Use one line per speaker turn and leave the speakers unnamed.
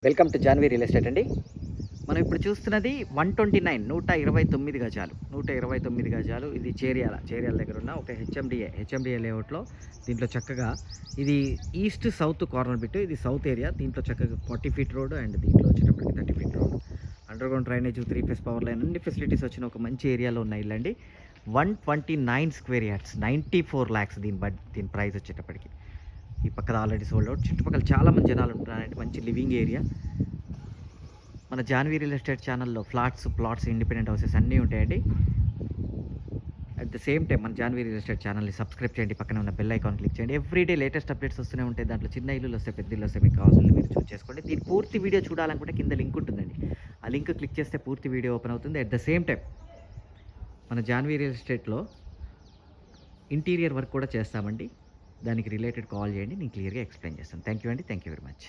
Welcome to Janhvi real estate అండి. మనం ఇప్పుడు చూస్తున్నది 129 గజాలు. 129 గజాలు. ఇది చేర్యాల దగ్గర ఉన్న ఒక హెచ్ఎండిఏ లేఅవుట్లో. దీంట్లో చక్కగా ఇది ఈస్ట్ సౌత్ కార్నర్ బిట్. ఇది సౌత్ ఏరియా. దీంట్లో చక్కగా 40 ఫీట్ రోడ్ అండ్ దీంట్లో వచ్చేటప్పటికి 30 feet road, underground drainage, 3 phase power line, అన్ని ఫెసిలిటీస్ వచ్చిన ఒక మంచి ఏరియాలో ఉన్న ఇల్లండి. 129 స్క్వేర్ యార్డ్స్, 94 lakhs దీని ప్రైస్ వచ్చేటప్పటికి. ఈ పక్కన ఆల్రెడీ సోల్డ్ అవుట్. చుట్టుపక్కల చాలామంది జనాలు ఉంటున్నారంటే మంచి లివింగ్ ఏరియా. మన జాన్వీ రియల్ ఎస్టేట్ ఛానల్లో ప్లాట్స్, ఇండిపెండెంట్ హౌసెస్ అన్నీ ఉంటాయండి. అట్ ద సేమ్ టైం మన జాన్వీ రియల్ ఎస్టేట్ ఛానల్ని సబ్స్క్రైబ్ చేయండి, పక్కన ఉన్న బెల్ ఐకాన్ క్లిక్ చేయండి. ఎవ్రీడే లేటెస్ట్ అప్డేట్స్ వస్తూనే ఉంటాయి. దాంట్లో చిన్న ఇల్లులు వస్తాయి, పెద్ద ఇల్లు వస్తాయి. మీకు కావాల్సిన మీరు చూస్ చేసుకోండి. దీని పూర్తి వీడియో చూడాలనుకుంటే కింద లింక్ ఉంటుందండి. ఆ లింక్ క్లిక్ చేస్తే పూర్తి వీడియో ఓపెన్ అవుతుంది. అట్ ద సేమ్ టైం మన జాన్వీ రియల్ ఎస్టేట్లో ఇంటీరియర్ వర్క్ కూడా చేస్తామండి. దానికి రిలేటెడ్ కాల్ చేయండి, నేను క్లియర్గా ఎక్స్ప్లెయిన్ చేస్తాను. థ్యాంక్ యూ అండి. Thank you very much.